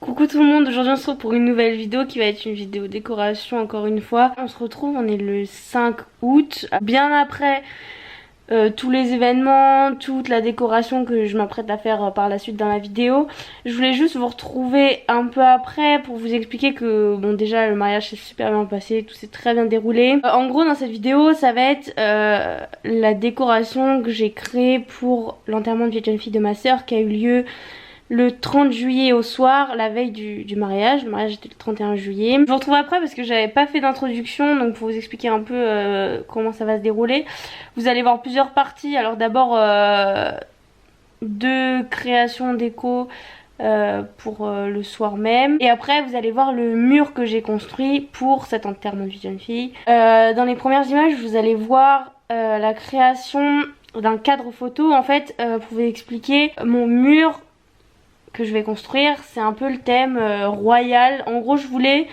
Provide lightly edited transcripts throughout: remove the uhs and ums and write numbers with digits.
Coucou tout le monde, aujourd'hui on se retrouve pour une nouvelle vidéo qui va être une vidéo décoration encore une fois. On se retrouve, on est le 5 août, bien après tous les événements, toute la décoration que je m'apprête à faire par la suite dans la vidéo. Je voulais juste vous retrouver un peu après pour vous expliquer que bon, déjà le mariage s'est super bien passé, tout s'est très bien déroulé. En gros dans cette vidéo ça va être la décoration que j'ai créée pour l'enterrement de vie de jeune fille de ma soeur qui a eu lieu le 30 juillet au soir, la veille du mariage. Le mariage était le 31 juillet. Je vous retrouve après parce que j'avais pas fait d'introduction, donc pour vous expliquer un peu comment ça va se dérouler. Vous allez voir plusieurs parties. Alors d'abord deux créations déco pour le soir même. Et après vous allez voir le mur que j'ai construit pour cet enterrement de vie de jeune fille. Dans les premières images vous allez voir la création d'un cadre photo. En fait pour vous expliquer, mon mur que je vais construire, c'est un peu le thème royal. En gros je voulais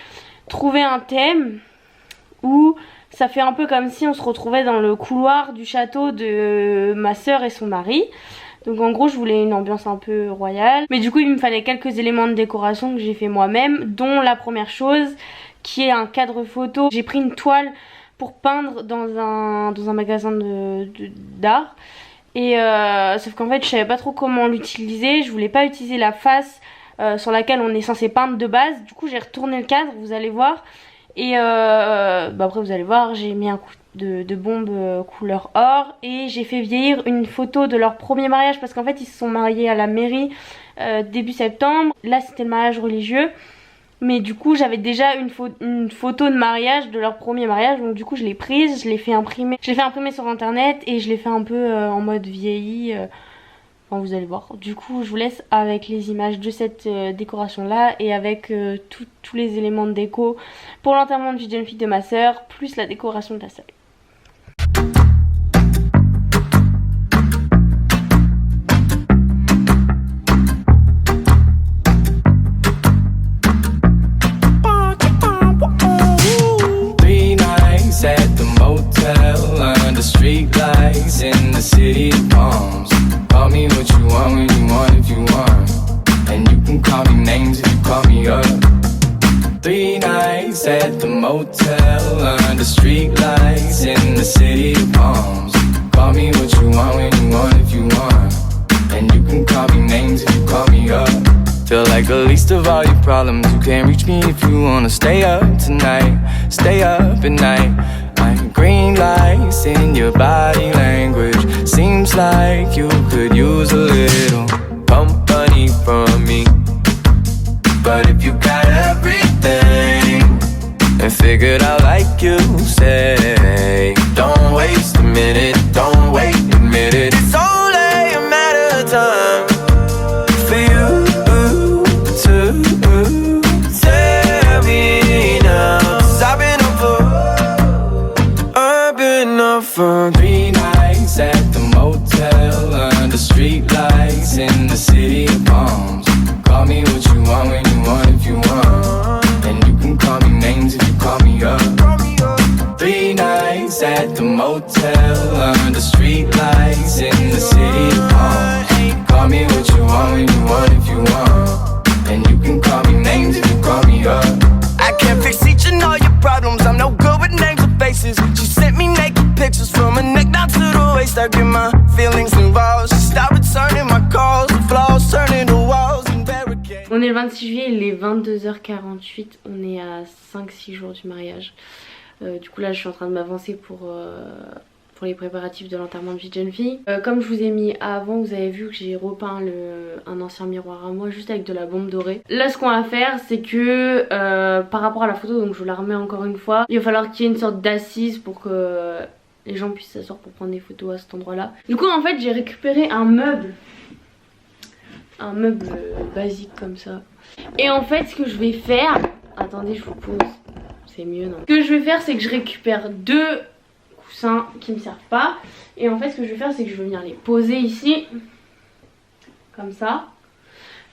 trouver un thème où ça fait un peu comme si on se retrouvait dans le couloir du château de ma soeur et son mari. Donc en gros je voulais une ambiance un peu royale. Mais du coup il me fallait quelques éléments de décoration que j'ai fait moi-même, dont la première chose qui est un cadre photo. J'ai pris une toile pour peindre dans un magasin d'art. Et sauf qu'en fait je savais pas trop comment l'utiliser, je voulais pas utiliser la face sur laquelle on est censé peindre de base. Du coup j'ai retourné le cadre, vous allez voir. Et après vous allez voir, j'ai mis un coup de bombe couleur or. Et j'ai fait vieillir une photo de leur premier mariage, parce qu'en fait ils se sont mariés à la mairie début septembre. Là c'était le mariage religieux, mais du coup j'avais déjà une photo de mariage de leur premier mariage. Donc du coup je l'ai prise, je l'ai fait imprimer. Je l'ai fait imprimer sur internet et je l'ai fait un peu en mode vieilli. Enfin vous allez voir. Du coup je vous laisse avec les images de cette décoration là. Et avec tous les éléments de déco pour l'enterrement de vie de jeune fille de ma soeur, plus la décoration de la salle. Street lights in the city of palms. Call me what you want when you want if you want. And you can call me names if you call me up. 3 nights at the motel under street lights in the city of palms. Call me what you want when you want if you want. And you can call me names if you call me up. Feel like the least of all your problems. You can't reach me if you wanna stay up tonight. Stay up at night. Green lights in your body language. Seems like you could use a little company from me. But if you got everything and figured out like you say, don't waste a minute, don't wait, admit it. It's only a matter of time for you to tell me now. 'Cause I've been up for 3 nights at the motel under street lights in the city of palms. Call me what you want when you want if you want. And you can call me names if you call me up. 3 nights at the motel under street lights in the city of palms. Call me what you want when you want if you want. And you can call me names if you call me up. I can't fix each and all your problems. I'm no good with names or faces. She sent me naked pictures from her neck down to the waist. I get my feelings involved. She stopped returning my calls. The flaws turning to walls and barricades. On est le 26 juillet, il est 22h48. On est à 5-6 jours du mariage. Du coup là je suis en train de m'avancer pour les préparatifs de l'enterrement de vie de jeune fille. Comme je vous ai mis avant, vous avez vu que j'ai repeint un ancien miroir à moi juste avec de la bombe dorée. Là ce qu'on va faire c'est que par rapport à la photo, donc je vous la remets encore une fois, il va falloir qu'il y ait une sorte d'assise pour que les gens puissent s'asseoir pour prendre des photos à cet endroit là. Du coup en fait j'ai récupéré un meuble basique comme ça. Et en fait ce que je vais faire, attendez je vous pose, c'est mieux non. Ce que je vais faire c'est que je récupère 2 coussins qui me servent pas. Et en fait ce que je vais faire c'est que je vais venir les poser ici. Comme ça.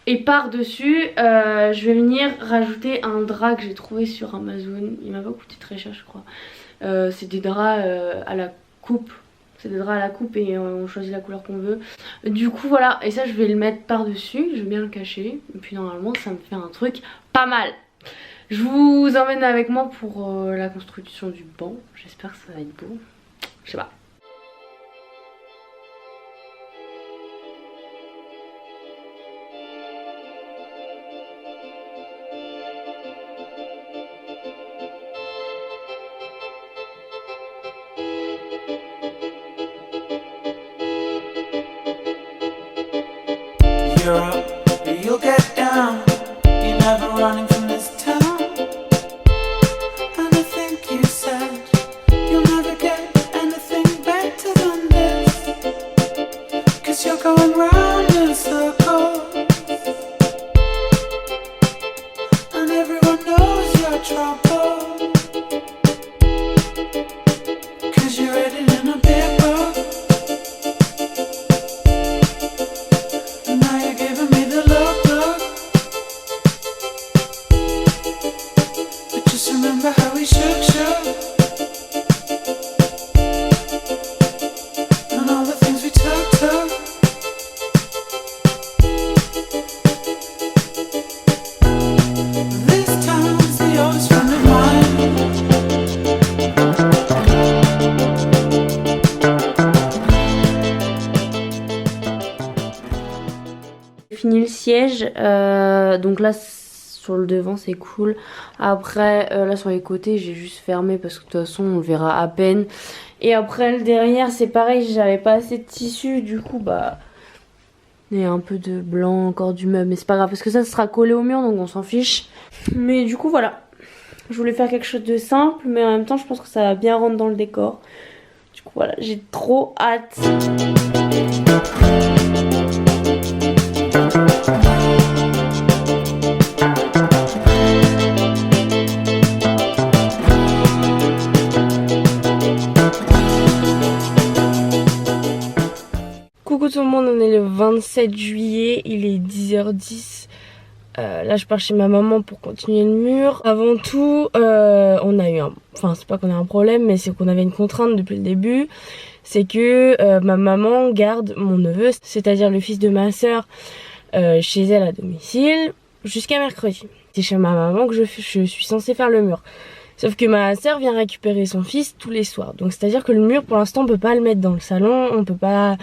Et par dessus je vais venir rajouter un drap que j'ai trouvé sur Amazon. Il m'a pas coûté très cher je crois. C'est des draps à la coupe. C'est des draps à la coupe et on choisit la couleur qu'on veut. Du coup voilà, et ça je vais le mettre par dessus, je vais bien le cacher. Et puis normalement ça me fait un truc pas mal. Je vous emmène avec moi pour la construction du banc. J'espère que ça va être beau. Je sais pas. You're up, you'll get down. You're never running from this town. And I think you said you'll never get anything better than this. 'Cause you're going round in circles. And everyone knows your trouble. 'Cause you're written in a big book. Remember how we shook and all the things we took. This town's the oldest friend of mine. J'ai fini le siège, donc là sur le devant c'est cool. Après là sur les côtés j'ai juste fermé parce que de toute façon on le verra à peine. Et après le derrière c'est pareil, j'avais pas assez de tissu, du coup bah il y a un peu de blanc encore du meuble, mais c'est pas grave parce que ça sera collé au mur donc on s'en fiche. Mais du coup voilà, je voulais faire quelque chose de simple mais en même temps je pense que ça va bien rentrer dans le décor. Du coup voilà, j'ai trop hâte. Coucou tout le monde, on est le 27 juillet, il est 10h10. Là je pars chez ma maman pour continuer le mur. Avant tout, on a eu enfin c'est pas qu'on a un problème, mais c'est qu'on avait une contrainte depuis le début. C'est que ma maman garde mon neveu, c'est-à-dire le fils de ma soeur, chez elle à domicile jusqu'à mercredi. C'est chez ma maman que je suis censée faire le mur. Sauf que ma soeur vient récupérer son fils tous les soirs. Donc c'est-à-dire que le mur pour l'instant on peut pas le mettre dans le salon, on peut pas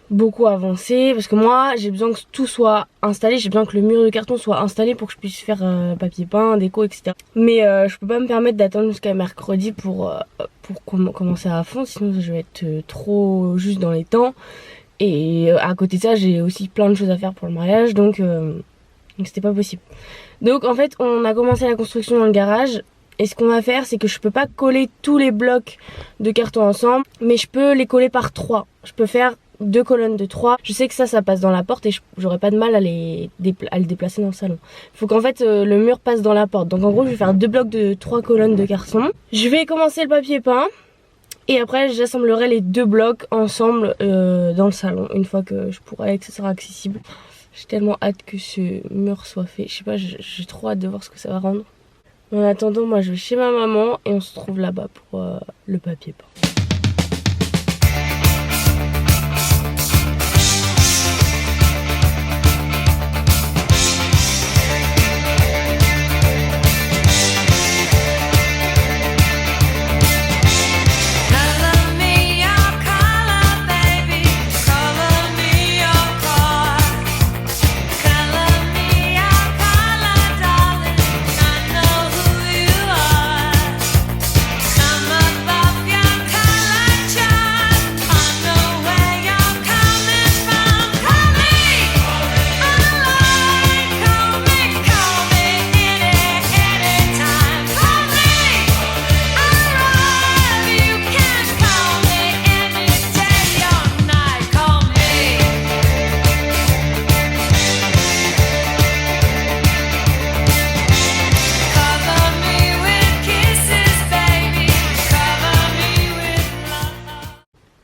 beaucoup avancer parce que moi j'ai besoin que tout soit installé, j'ai besoin que le mur de carton soit installé pour que je puisse faire papier peint, déco, etc. Mais je peux pas me permettre d'attendre jusqu'à mercredi pour commencer à fond, sinon je vais être trop juste dans les temps. Et à côté de ça j'ai aussi plein de choses à faire pour le mariage, donc c'était pas possible. Donc en fait on a commencé la construction dans le garage. Et ce qu'on va faire, c'est que je peux pas coller tous les blocs de carton ensemble, mais je peux les coller par 3. Je peux faire 2 colonnes de 3. Je sais que ça passe dans la porte et j'aurais pas de mal à le déplacer dans le salon. Faut qu'en fait le mur passe dans la porte. Donc en gros je vais faire 2 blocs de 3 colonnes de carton. Je vais commencer le papier peint et après j'assemblerai les 2 blocs ensemble dans le salon une fois que je pourrai et que ça sera accessible. J'ai tellement hâte que ce mur soit fait. Je sais pas, j'ai trop hâte de voir ce que ça va rendre. En attendant, moi je vais chez ma maman et on se trouve là-bas pour le papier peint.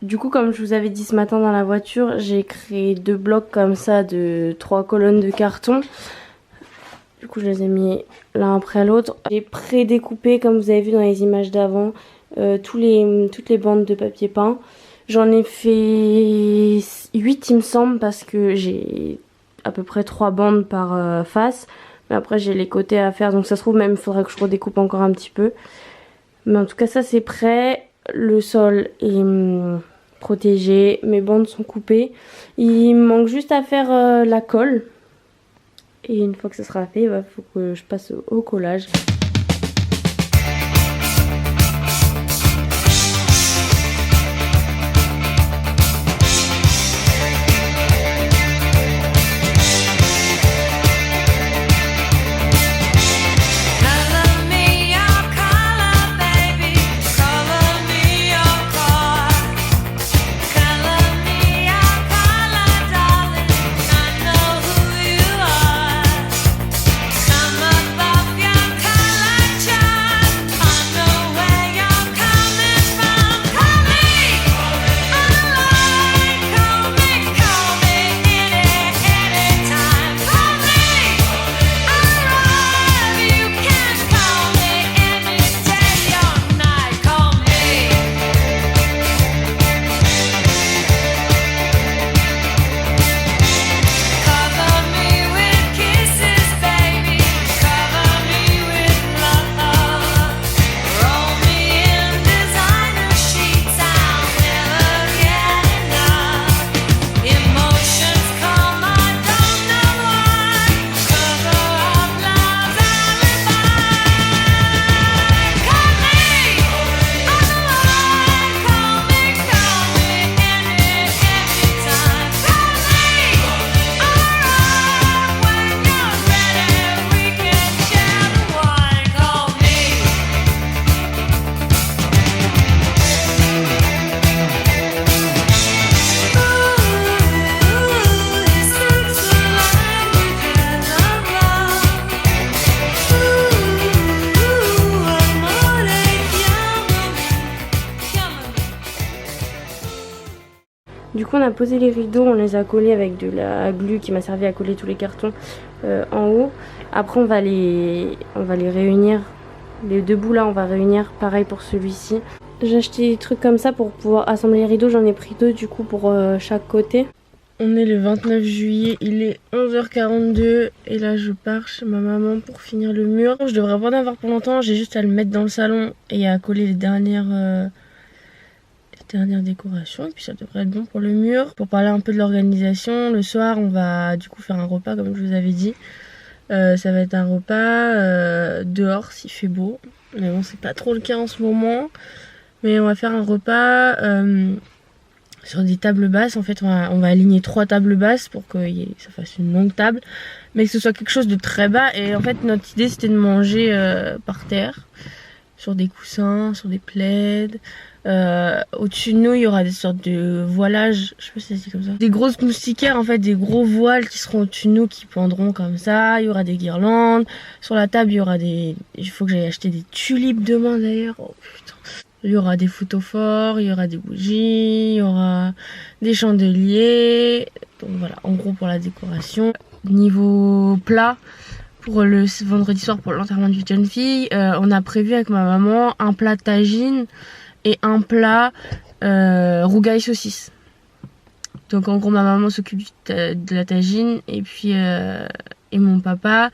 Du coup, comme je vous avais dit ce matin dans la voiture, j'ai créé 2 blocs comme ça de 3 colonnes de carton. Du coup, je les ai mis l'un après l'autre. J'ai pré-découpé, comme vous avez vu dans les images d'avant, toutes les bandes de papier peint. J'en ai fait 8 il me semble parce que j'ai à peu près 3 bandes par face. Mais après j'ai les côtés à faire, donc ça se trouve même il faudra que je redécoupe encore un petit peu. Mais en tout cas ça c'est prêt. Le sol est protégé, mes bandes sont coupées. Il me manque juste à faire la colle. Et une fois que ça sera fait, il faut que je passe au collage. Du coup on a posé les rideaux, on les a collés avec de la glu qui m'a servi à coller tous les cartons en haut. Après on va les réunir, les deux bouts là on va réunir, pareil pour celui-ci. J'ai acheté des trucs comme ça pour pouvoir assembler les rideaux, j'en ai pris 2 du coup pour chaque côté. On est le 29 juillet, il est 11h42 et là je pars chez ma maman pour finir le mur. Je devrais pas en avoir pour longtemps, j'ai juste à le mettre dans le salon et à coller les dernières décorations et puis ça devrait être bon pour le mur. Pour parler un peu de l'organisation, le soir on va du coup faire un repas comme je vous avais dit. Ça va être un repas dehors s'il fait beau, mais bon c'est pas trop le cas en ce moment. Mais on va faire un repas sur des tables basses. En fait on va aligner 3 tables basses pour que ça fasse une longue table, mais que ce soit quelque chose de très bas. Et en fait notre idée c'était de manger par terre, sur des coussins, sur des plaids. Au-dessus de nous il y aura des sortes de voilages, je sais pas si ça se dit comme ça, des grosses moustiquaires en fait, des gros voiles qui seront au-dessus de nous, qui pendront comme ça. Il y aura des guirlandes sur la table, il y aura il faut que j'aille acheter des tulipes demain d'ailleurs. Oh putain. Il y aura des photophores, il y aura des bougies, il y aura des chandeliers. Donc voilà, en gros pour la décoration. Niveau plat, pour le vendredi soir pour l'enterrement d'une jeune fille, on a prévu avec ma maman un plat tagine et un plat rougail saucisse. Donc en gros ma maman s'occupe de la tagine et puis et mon papa,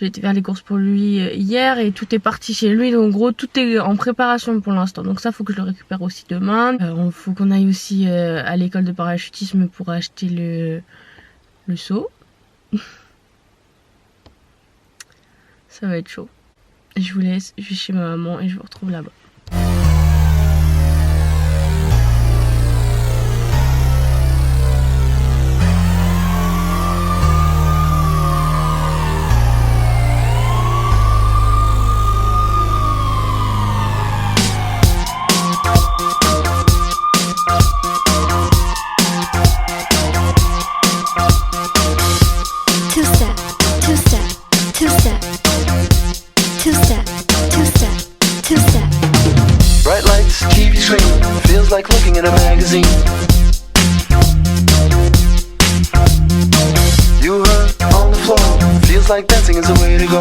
j'ai été faire les courses pour lui hier et tout est parti chez lui. Donc en gros tout est en préparation pour l'instant. Donc ça faut que je le récupère aussi demain. Faut qu'on aille aussi à l'école de parachutisme pour acheter le seau. Ça va être chaud. Je vous laisse, je vais chez ma maman et je vous retrouve là-bas. Feels like looking at a magazine. You hurt on the floor. Feels like dancing is the way to go.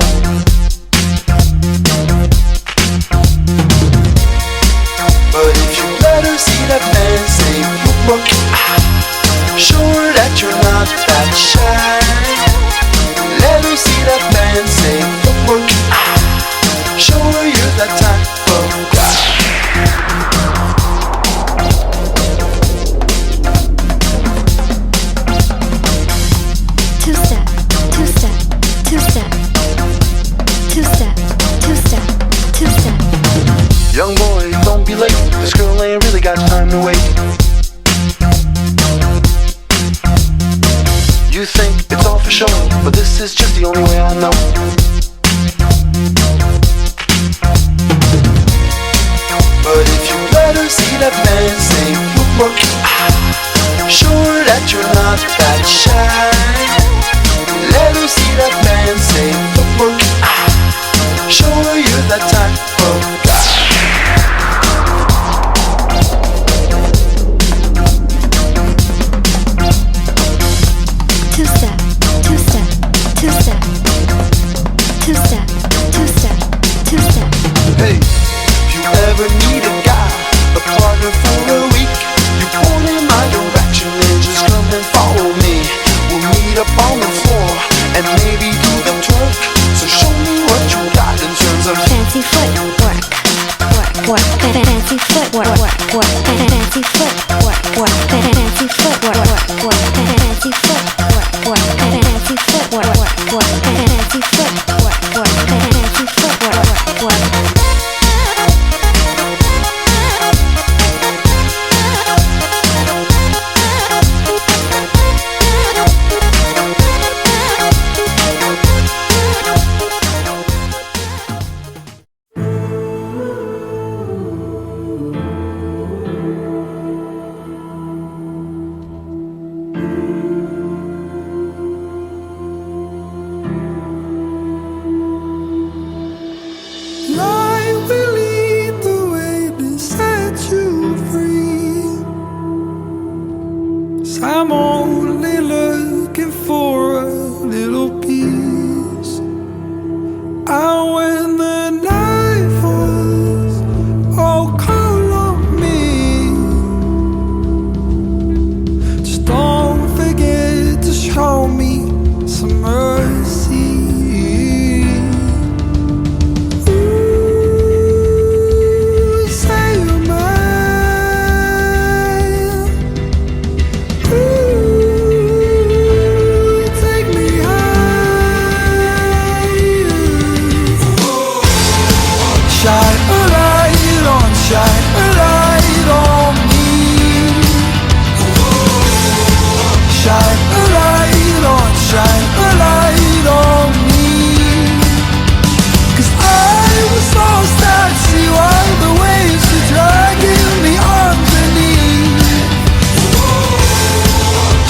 But if you let her see that man say two-step, two-step, two-step. Young boy, don't be late. This girl ain't really got time to wait. You think it's all for show, but this is just the only way I know. But if you let her see that fancy look, sure that you're not that shy. Let her see that fancy look, show her you're that type of guy. Two-step, two-step, two-step, two-step, two-step, two-step. Hey, if you ever need a guy, a partner for a week, you point in my direction and just come and follow me. We'll meet up on the floor and maybe do the twerk. So show me what you got in terms of Fancy footwork, work, work, fancy footwork, work, work, fancy footwork, work, fancy footwork, work, work, fancy footwork, work, fancy footwork, work, work, fancy footwork, work, fancy footwork, work. Life will lead the way to set you free. 'Cause I'm only looking for a little peace. And when the night falls, oh, call on me. Just don't forget to show me some mercy. Shine a light on me. Shine a light on me. 'Cause I was lost at sea while the waves were dragging me underneath.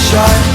Shine